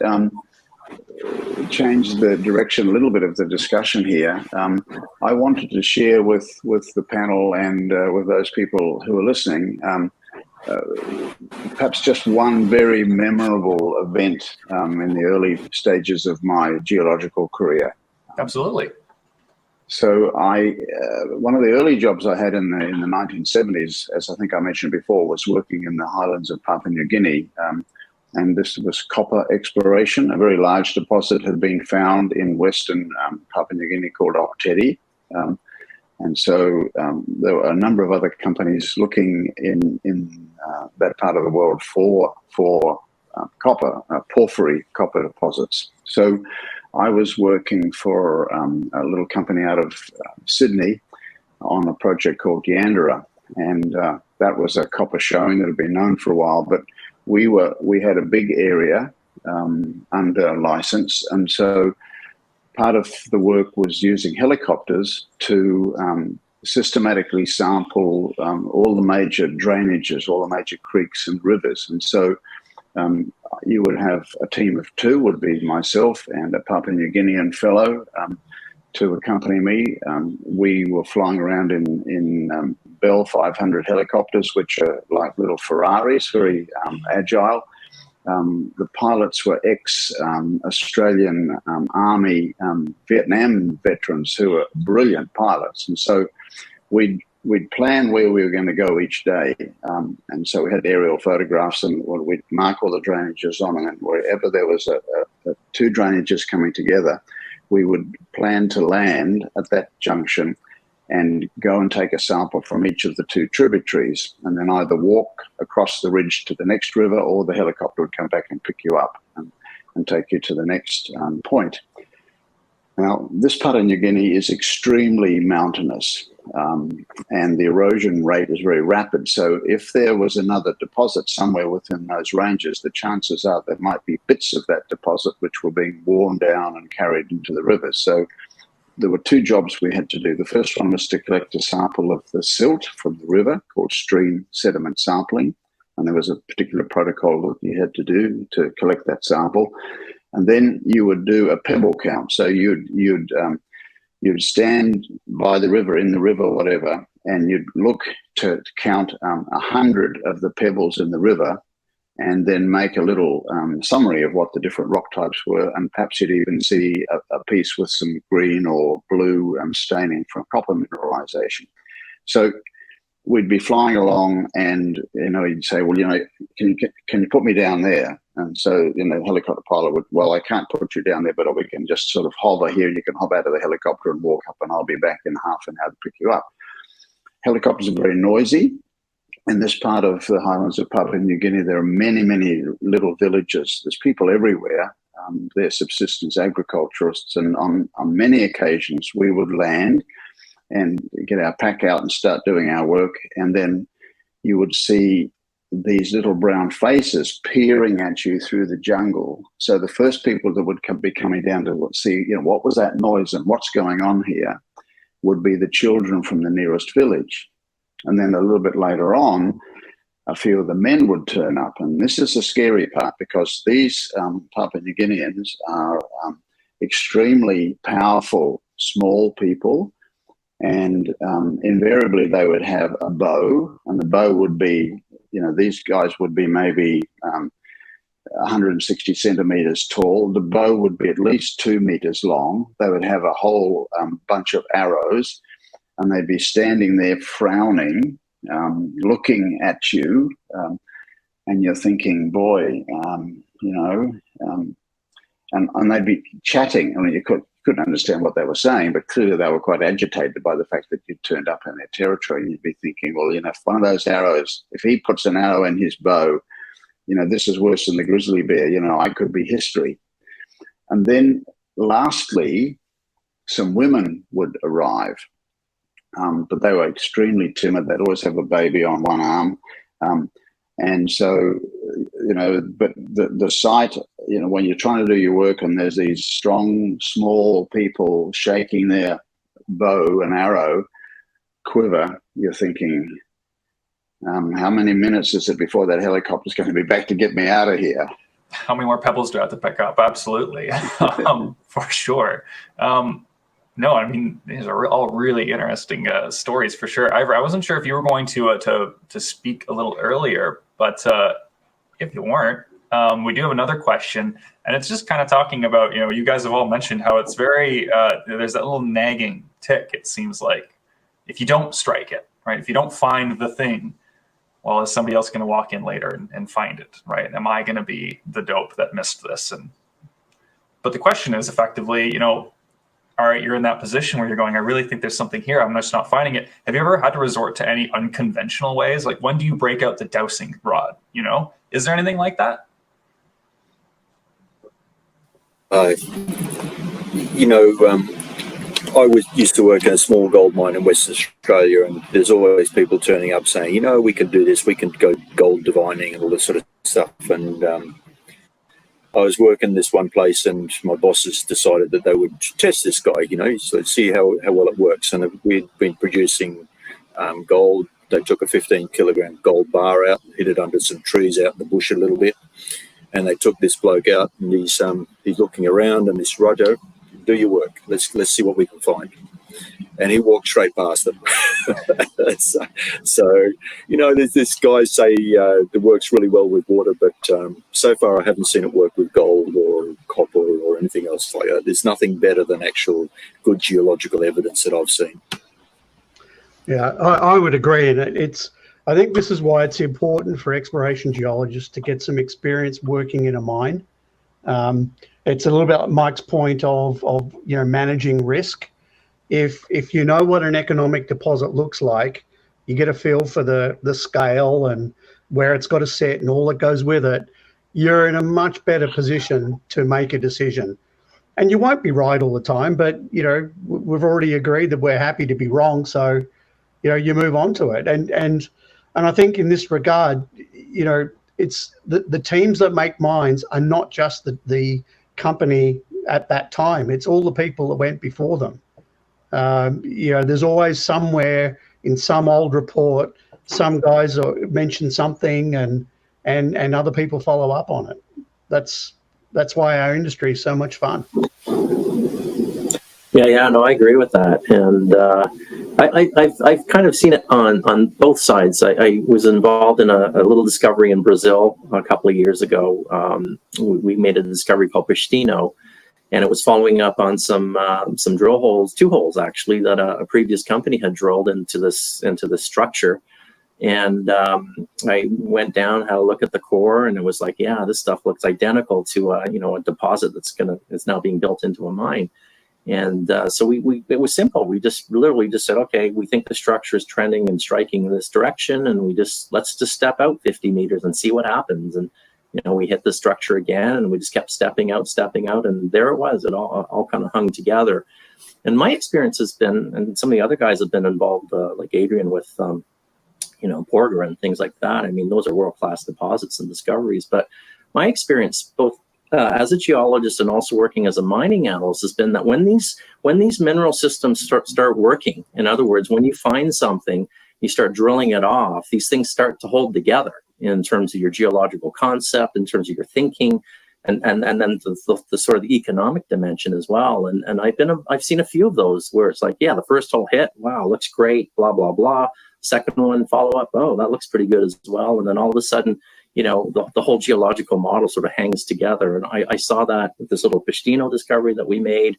change the direction a little bit of the discussion here. I wanted to share with the panel and with those people who are listening, perhaps just one very memorable event in the early stages of my geological career. Absolutely. So one of the early jobs I had in the 1970s, as I think I mentioned before, was working in the highlands of Papua New Guinea. And this was copper exploration. A very large deposit had been found in western Papua New Guinea called Oktedi. And so there were a number of other companies looking in that part of the world for copper, porphyry copper deposits. So I was working for a little company out of Sydney on a project called Yandera. And that was a copper showing that had been known for a while, but we had a big area under license, and so part of the work was using helicopters to systematically sample all the major drainages, all the major creeks and rivers. And so you would have a team of two, would be myself and a Papua New Guinean fellow to accompany me. We were flying around in Bell 500 helicopters, which are like little Ferraris, very agile. The pilots were ex-Australian Army Vietnam veterans who were brilliant pilots. And so we'd plan where we were going to go each day. And so we had aerial photographs, and we'd mark all the drainages on them. And wherever there was two drainages coming together, we would plan to land at that junction and go and take a sample from each of the two tributaries, and then either walk across the ridge to the next river, or the helicopter would come back and pick you up and take you to the next point. Now, this part of New Guinea is extremely mountainous, and the erosion rate is very rapid. So if there was another deposit somewhere within those ranges, the chances are there might be bits of that deposit which were being worn down and carried into the river. So there were two jobs we had to do. The first one was to collect a sample of the silt from the river, called stream sediment sampling. And there was a particular protocol that you had to do to collect that sample. And then you would do a pebble count. So you'd stand by the river, in the river, whatever, and you'd look to count 100 of the pebbles in the river, and then make a little summary of what the different rock types were. And perhaps you'd even see a piece with some green or blue staining from copper mineralization. So we'd be flying along, and you'd say, well, can you put me down there? And so the helicopter pilot would, well, I can't put you down there, but we can just sort of hover here. You can hop out of the helicopter and walk up, and I'll be back in half an hour to pick you up. Helicopters are very noisy. In this part of the highlands of Papua New Guinea, there are many, many little villages. There's people everywhere. They're subsistence agriculturists, and on many occasions we would land and get our pack out and start doing our work, and then you would see these little brown faces peering at you through the jungle. So the first people that would be coming down to see, what was that noise and what's going on here, would be the children from the nearest village. And then a little bit later on, a few of the men would turn up. And this is the scary part, because these Papua New Guineans are extremely powerful, small people. And invariably they would have a bow, and the bow would be, these guys would be maybe 160 centimeters tall. The bow would be at least 2 meters long. They would have a whole bunch of arrows, and they'd be standing there frowning, looking at you, and you're thinking, boy, and they'd be chatting. I mean, you couldn't understand what they were saying, but clearly they were quite agitated by the fact that you turned up in their territory. And you'd be thinking, well, if one of those arrows, if he puts an arrow in his bow, this is worse than the grizzly bear. I could be history. And then lastly, some women would arrive, but they were extremely timid. They'd always have a baby on one arm. And so, but the sight, when you're trying to do your work and there's these strong, small people shaking their bow and arrow quiver, you're thinking, how many minutes is it before that helicopter's going to be back to get me out of here? How many more pebbles do I have to pick up? Absolutely. For sure. No, I mean, these are all really interesting stories for sure. Ivor, I wasn't sure if you were going to speak a little earlier, but if you weren't, we do have another question, and it's just kind of talking about, you guys have all mentioned how it's very, there's that little nagging tick, it seems like, if you don't strike it, right? If you don't find the thing, well, is somebody else going to walk in later and find it, right? Am I going to be the dope that missed this? But the question is effectively, all right, you're in that position where you're going, I really think there's something here, I'm just not finding it. Have you ever had to resort to any unconventional ways? Like, when do you break out the dowsing rod? Is there anything like that? I used to work in a small gold mine in Western Australia, and there's always people turning up saying, we can do this, we can go gold divining and all this sort of stuff. And I was working this one place, and my bosses decided that they would test this guy, so see how well it works. And we'd been producing gold. They took a 15-kilogram gold bar out, hid it under some trees out in the bush a little bit, and they took this bloke out, and he's looking around, and this Roger, do your work. Let's see what we can find. And he walked straight past them. So there's this guy say it works really well with water, but so far I haven't seen it work with gold or copper or anything else like that. There's nothing better than actual good geological evidence that I've seen. Yeah, I would agree. And I think this is why it's important for exploration geologists to get some experience working in a mine. It's a little bit like Mike's point of managing risk. If you know what an economic deposit looks like, you get a feel for the scale and where it's got to sit and all that goes with it, you're in a much better position to make a decision. And you won't be right all the time, but we've already agreed that we're happy to be wrong, so you move on to it. And I think in this regard, it's the teams that make mines are not just the company at that time. It's all the people that went before them. There's always somewhere in some old report, some guys mention something and other people follow up on it. That's why our industry is so much fun. Yeah, no, I agree with that. And I've kind of seen it on both sides. I was involved in a little discovery in Brazil a couple of years ago. We made a discovery called Pistino, and it was following up on some drill holes, 2 holes actually, that a previous company had drilled into this structure. And I went down, had a look at the core, and it was like, yeah, this stuff looks identical to a deposit that's now being built into a mine. And so it was simple. We literally said, okay, we think the structure is trending and striking in this direction, and let's just step out 50 meters and see what happens. And we hit the structure again, and we just kept stepping out, and there it was. It all kind of hung together. And my experience has been, and some of the other guys have been involved, like Adrian with Porger and things like that. I mean, those are world-class deposits and discoveries. But my experience, both as a geologist and also working as a mining analyst, has been that when these mineral systems start working, in other words, when you find something, you start drilling it off, these things start to hold together in terms of your geological concept, in terms of your thinking, and then the sort of the economic dimension as well. And I've seen a few of those where it's like, yeah, the first hole hit, wow, looks great, blah blah blah. Second one, follow up, oh, that looks pretty good as well. And then all of a sudden, the whole geological model sort of hangs together. And I saw that with this little Pistino discovery that we made.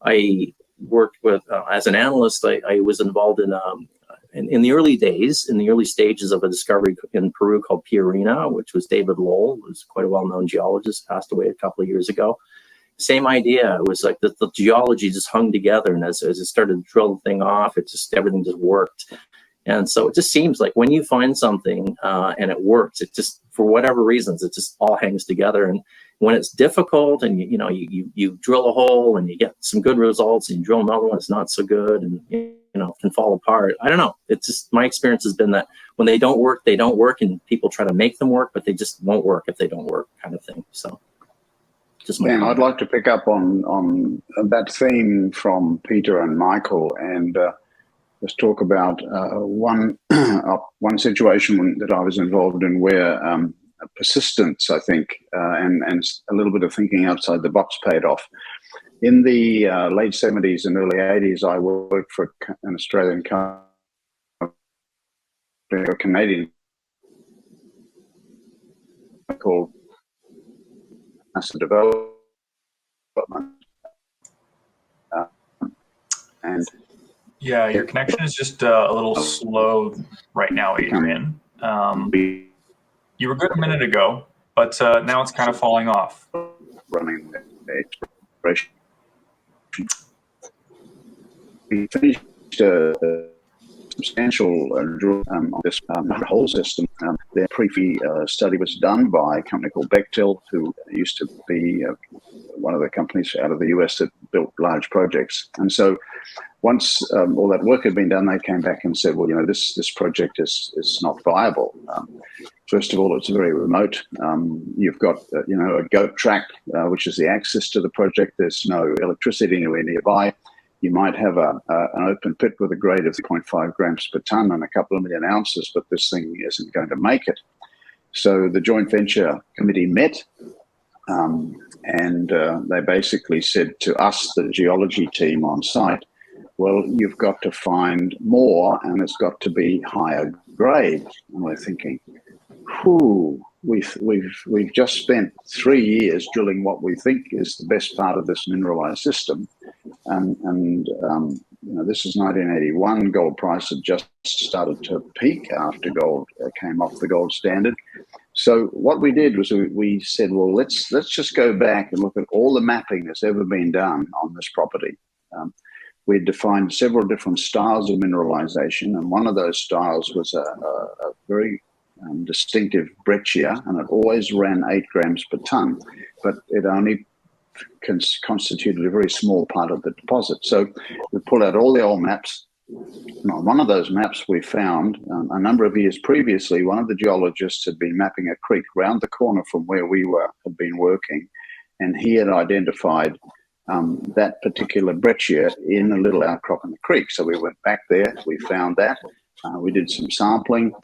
I worked with, as an analyst, I was involved in the early days, in the early stages of a discovery in Peru called Piarina, which was David Lowell, who's quite a well-known geologist, passed away a couple of years ago. same idea. It was like the geology just hung together, and as it started to drill the thing off, everything just worked. And so it just seems like when you find something and it works, it just, for whatever reasons, it just all hangs together. And when it's difficult and you drill a hole and you get some good results, and you drill another one, it's not so good, and can fall apart. I don't know. It's just, my experience has been that when they don't work, and people try to make them work, but they just won't work if they don't work, kind of thing. So just my I'd like to pick up on that theme from Peter and Michael, and let's talk about one situation that I was involved in where persistence, I think, and a little bit of thinking outside the box paid off. In the late 70s and early 80s, I worked for an Australian company, a Canadian called Master Development. And yeah, your connection is just a little slow right now, Adrian. You were good a minute ago, but now it's kind of falling off. Running the exploration. We finished a substantial drill on this whole system. Their pre-fee study was done by a company called Bechtel, who used to be one of the companies out of the US that built large projects. And so once all that work had been done, they came back and said, well, this project is not viable. First of all, it's very remote. You've got, a goat track, which is the access to the project. There's no electricity anywhere nearby. You might have an open pit with a grade of 0.5 grams per ton and a couple of million ounces, but this thing isn't going to make it. So the joint venture committee met, and they basically said to us, the geology team on site, well, you've got to find more, and it's got to be higher grade. And we're thinking, we've just spent 3 years drilling what we think is the best part of this mineralized system, and this is 1981. Gold price had just started to peak after gold came off the gold standard. So what we did was we said, well, let's just go back and look at all the mapping that's ever been done on this property. We defined several different styles of mineralization, and one of those styles was a very distinctive breccia, and it always ran 8 grams per ton, but it only constituted a very small part of the deposit. So we pulled out all the old maps. And on one of those maps, we found a number of years previously, one of the geologists had been mapping a creek round the corner from where we had been working, and he had identified that particular breccia in a little outcrop in the creek. So we went back there, we found that, we did some sampling,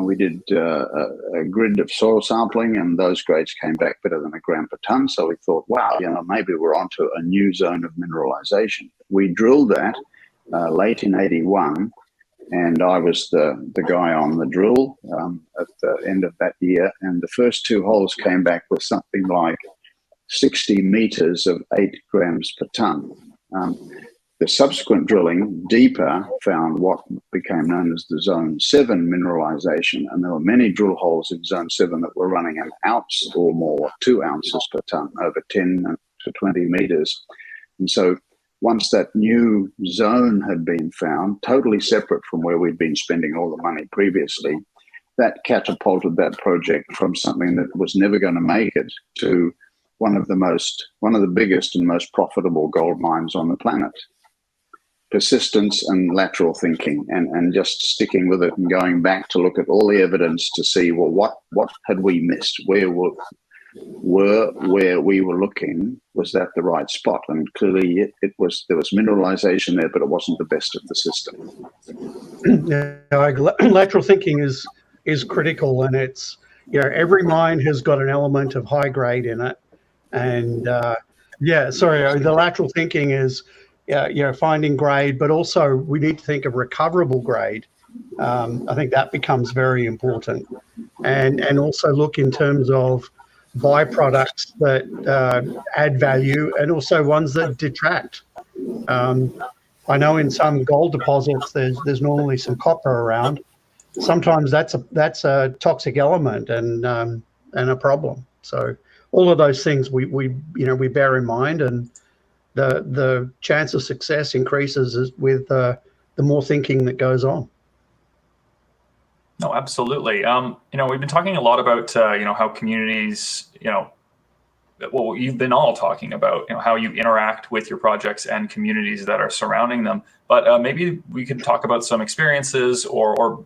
we did a grid of soil sampling, and those grades came back better than a gram per ton. So we thought, wow, maybe we're onto a new zone of mineralization. We drilled that late in 81, and I was the guy on the drill at the end of that year, and the first 2 holes came back with something like 60 meters of 8 grams per ton. The subsequent drilling deeper found what became known as the Zone 7 mineralization, and there were many drill holes in Zone 7 that were running an ounce or more, 2 ounces per ton, over 10 to 20 meters. And so once that new zone had been found, totally separate from where we'd been spending all the money previously, that catapulted that project from something that was never going to make it to one of the biggest and most profitable gold mines on the planet. Persistence and lateral thinking, and just sticking with it and going back to look at all the evidence to see, well, what had we missed? Where we were looking, was that the right spot? And clearly there was mineralization there, but it wasn't the best of the system. Lateral thinking is critical, and it's, every mine has got an element of high grade in it. And the lateral thinking is, finding grade, but also we need to think of recoverable grade. I think that becomes very important, and also look in terms of byproducts that add value, and also ones that detract. I know in some gold deposits there's normally some copper around. Sometimes that's a toxic element and a problem. So all of those things we bear in mind, and the chance of success increases with the more thinking that goes on. No, absolutely. We've been talking a lot about, how communities, well, you've been all talking about, how you interact with your projects and communities that are surrounding them. But maybe we could talk about some experiences or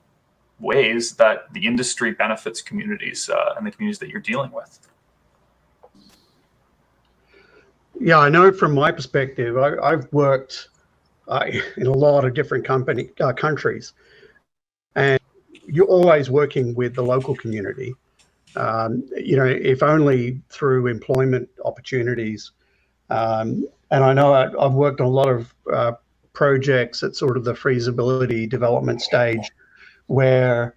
ways that the industry benefits communities and the communities that you're dealing with. Yeah, I know from my perspective, I've worked in a lot of different countries, and you're always working with the local community. If only through employment opportunities. And I know I've worked on a lot of projects at sort of the feasibility development stage where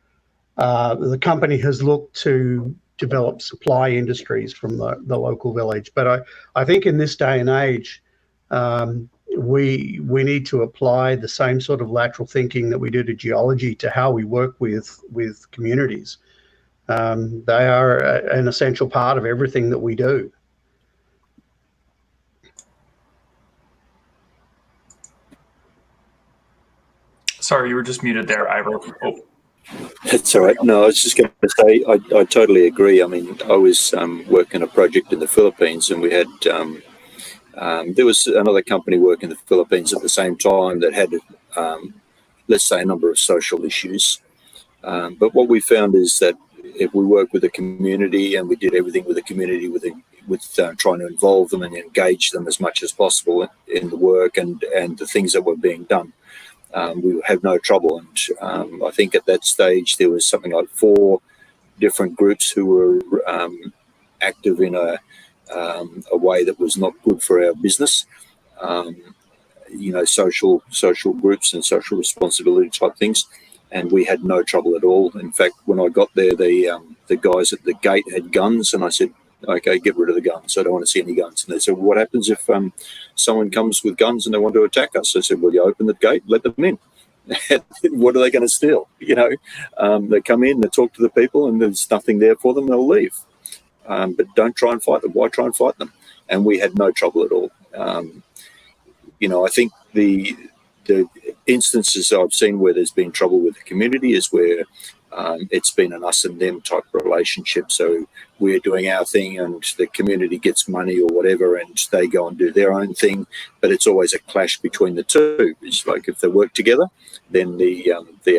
the company has looked to develop supply industries from the local village. But I think in this day and age, we need to apply the same sort of lateral thinking that we do to geology to how we work with communities. They are an essential part of everything that we do. Sorry, you were just muted there, Ivor. Oh. That's all right. No, I was just going to say I totally agree. I mean, I was working a project in the Philippines, and we had there was another company working in the Philippines at the same time that had, let's say, a number of social issues. But what we found is that if we work with the community and we did everything with the community, with trying to involve them and engage them as much as possible in the work and the things that were being done, we would have no trouble. And I think at that stage there was something like 4 different groups who were active in a way that was not good for our business. Social groups and social responsibility type things. And we had no trouble at all. In fact, when I got there, the guys at the gate had guns, and I said, "Okay, get rid of the guns. I don't want to see any guns." And they said, "What happens if someone comes with guns and they want to attack us?" I said, "Well, you open the gate, let them in. What are they going to steal? They come in, they talk to the people, and there's nothing there for them, they'll leave. But don't try and fight them. Why try and fight them?" And we had no trouble at all. I think the instances I've seen where there's been trouble with the community is where it's been an us and them type relationship. So we're doing our thing and the community gets money or whatever and they go and do their own thing, but it's always a clash between the two. It's like if they work together, then the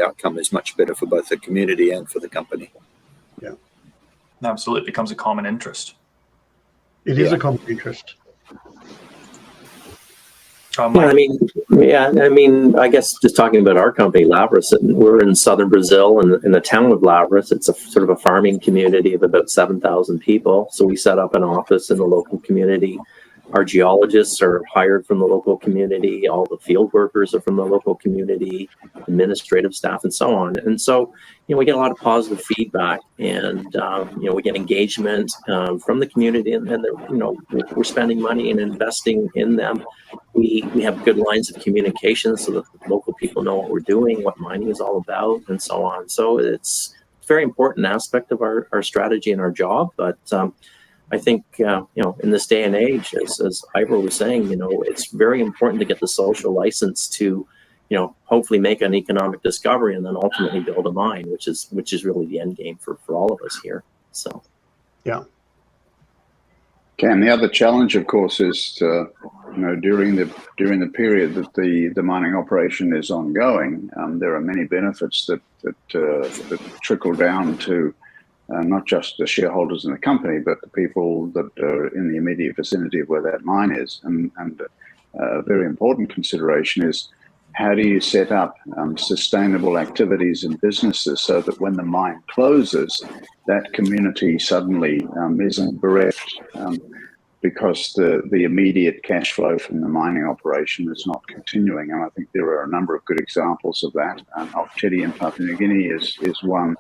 outcome is much better for both the community and for the company. Yeah, Absolutely, it becomes a common interest. It is a common interest. I guess just talking about our company, Lavras, we're in southern Brazil, and in the town of Lavras, it's a sort of a farming community of about 7,000 people. So we set up an office in the local community. Our geologists are hired from the local community. All the field workers are from the local community, administrative staff, and so on. And so, we get a lot of positive feedback, and we get engagement from the community, and we're spending money and investing in them. We have good lines of communication so that the local people know what we're doing, what mining is all about, and so on. So it's a very important aspect of our strategy and our job, but I think, in this day and age, as Ivor was saying, it's very important to get the social license to, hopefully make an economic discovery and then ultimately build a mine, which is really the end game for all of us here. So, yeah. Cam, the other challenge, of course, is during the period that the mining operation is ongoing, there are many benefits that trickle down to not just the shareholders in the company, but the people that are in the immediate vicinity of where that mine is. And a very important consideration is how do you set up sustainable activities and businesses so that when the mine closes, that community suddenly isn't bereft because the immediate cash flow from the mining operation is not continuing. And I think there are a number of good examples of that. Teddy in Papua New Guinea is one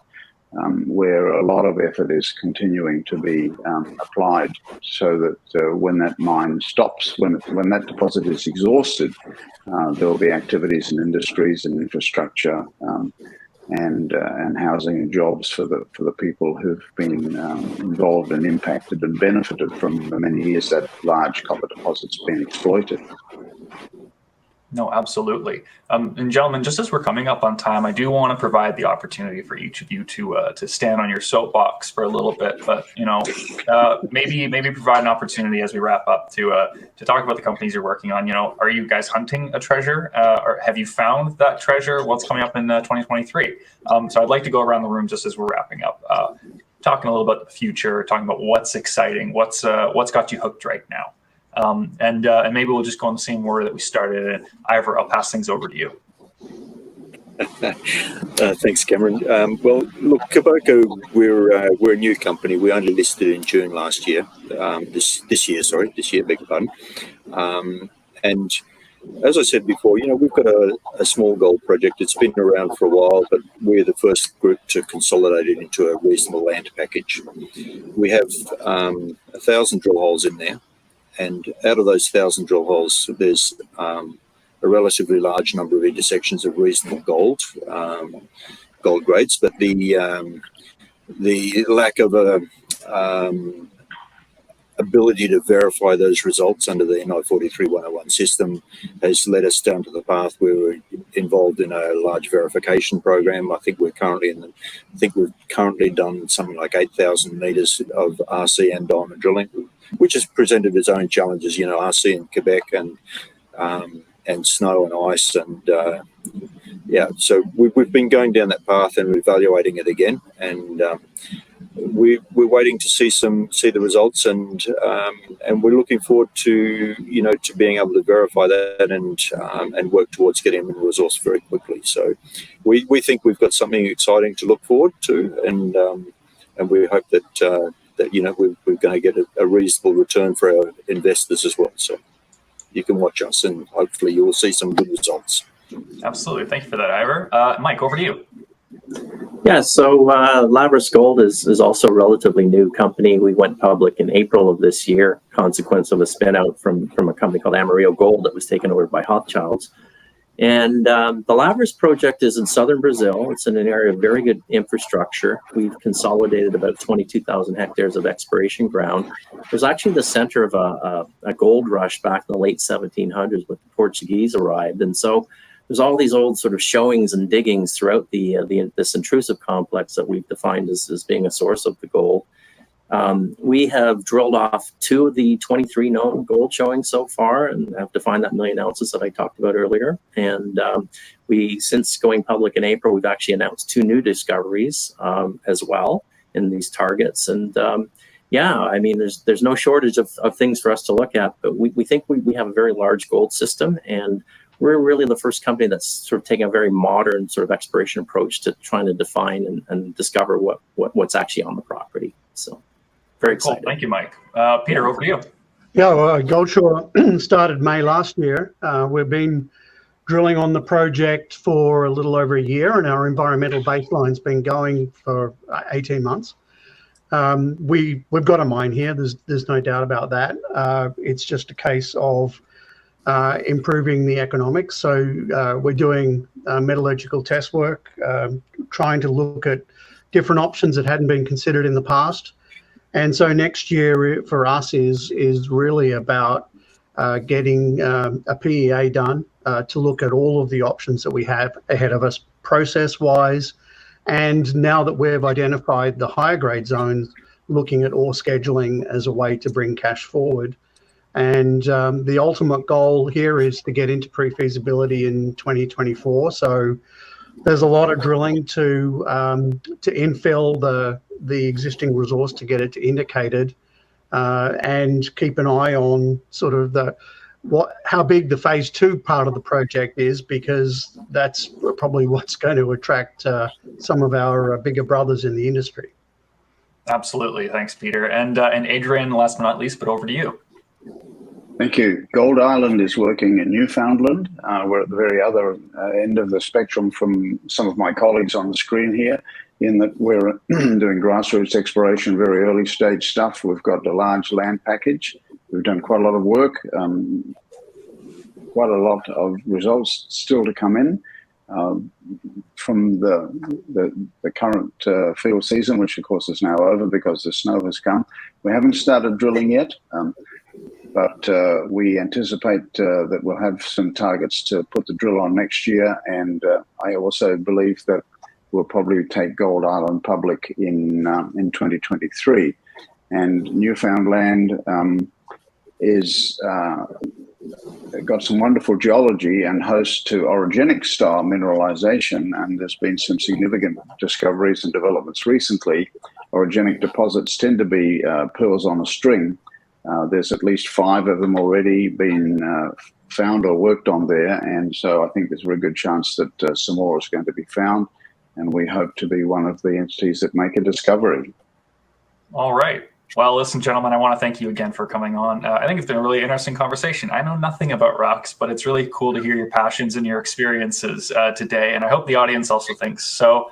where a lot of effort is continuing to be applied so that when that mine stops, when that deposit is exhausted, there will be activities in industries and infrastructure and housing and jobs for the people who've been involved and impacted and benefited from the many years that large copper deposit's been exploited. No, absolutely. And gentlemen, just as we're coming up on time, I do want to provide the opportunity for each of you to stand on your soapbox for a little bit, but maybe provide an opportunity as we wrap up to talk about the companies you're working on. Are you guys hunting a treasure, or have you found that treasure? What's coming up in 2023? So I'd like to go around the room just as we're wrapping up, talking a little about the future, talking about what's exciting, what's got you hooked right now. And maybe we'll just go on the same order that we started. And Ivor, I'll pass things over to you. Thanks, Cameron. Well, look, Koboko, we're a new company. We only listed in June last year. This year, beg your pardon. And as I said before, we've got a small gold project. It's been around for a while, but we're the first group to consolidate it into a reasonable land package. We have 1,000 drill holes in there. And out of those 1,000 drill holes, there's a relatively large number of intersections of reasonable gold grades. But the lack of a ability to verify those results under the NI 43-101 system has led us down to the path where we're involved in a large verification program. I think we've currently done something like 8,000 meters of RC and diamond drilling, which has presented its own challenges. RC in Quebec and snow and ice, and so we've been going down that path and evaluating it again, and we're waiting to see the results, and we're looking forward to to being able to verify that and work towards getting a mineral resource very quickly. So we think we've got something exciting to look forward to, and we hope that we're going to get a reasonable return for our investors as well. So you can watch us, and hopefully you will see some good results. Absolutely. Thank you for that, Ivor. Mike, over to you. Yeah, so Labrador Gold is also a relatively new company. We went public in April of this year, consequence of a spin out from a company called Amarillo Gold that was taken over by Hochschilds. And the Labrador project is in southern Brazil. It's in an area of very good infrastructure. We've consolidated about 22,000 hectares of exploration ground. It was actually the center of a gold rush back in the late 1700s when the Portuguese arrived. And so there's all these old sort of showings and diggings throughout this intrusive complex that we've defined as being a source of the gold. We have drilled off 2 of the 23 known gold showings so far, and have defined that 1 million ounces that I talked about earlier. And since going public in April, we've actually announced 2 new discoveries as well in these targets. And there's no shortage of things for us to look at, but we think we have a very large gold system, and we're really the first company that's sort of taking a very modern sort of exploration approach to trying to define and discover what's actually on the property. So very excited. Cool. Thank you, Mike. Peter, over to you. Yeah, well, Goldshore started May last year. We've been drilling on the project for a little over a year, and our environmental baseline's been going for 18 months. We've got a mine here. There's no doubt about that. It's just a case of improving the economics. So we're doing metallurgical test work, trying to look at different options that hadn't been considered in the past. And so next year for us is really about getting a PEA done to look at all of the options that we have ahead of us process-wise. And now that we've identified the higher grade zones, looking at ore scheduling as a way to bring cash forward. And the ultimate goal here is to get into pre-feasibility in 2024. So there's a lot of drilling to infill the existing resource to get it to indicated, and keep an eye on sort of how big the phase 2 part of the project is, because that's probably what's going to attract some of our bigger brothers in the industry. Absolutely. Thanks, Peter. And Adrian, last but not least, but over to you. Thank you. Gold Island is working in Newfoundland. We're at the very other end of the spectrum from some of my colleagues on the screen here, in that we're doing grassroots exploration, very early stage stuff. We've got a large land package. We've done quite a lot of work, quite a lot of results still to come in. from the current field season, which of course is now over because the snow has come. We haven't started drilling yet, but we anticipate that we'll have some targets to put the drill on next year. And I also believe that we'll probably take Gold Island public in 2023. And Newfoundland is got some wonderful geology and hosts to orogenic style mineralization, and there's been some significant discoveries and developments recently. Orogenic deposits tend to be pearls on a string. There's at least 5 of them already been found or worked on there, and so I think there's a very good chance that some more is going to be found, and we hope to be one of the entities that make a discovery. All right. Well, listen, gentlemen, I want to thank you again for coming on. I think it's been a really interesting conversation. I know nothing about rocks, but it's really cool to hear your passions and your experiences today, and I hope the audience also thinks so.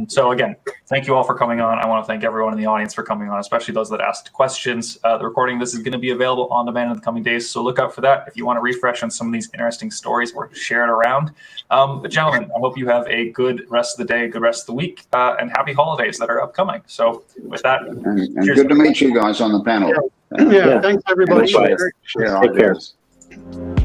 So again, thank you all for coming on. I want to thank everyone in the audience for coming on, especially those that asked questions. The recording of this is going to be available on demand in the coming days, so look out for that if you want to refresh on some of these interesting stories or share it around. But gentlemen, I hope you have a good rest of the day, good rest of the week, and happy holidays that are upcoming. So with that, and good to meet you guys on the panel. Yeah, thanks everybody. Bye. Share Take care. ideas.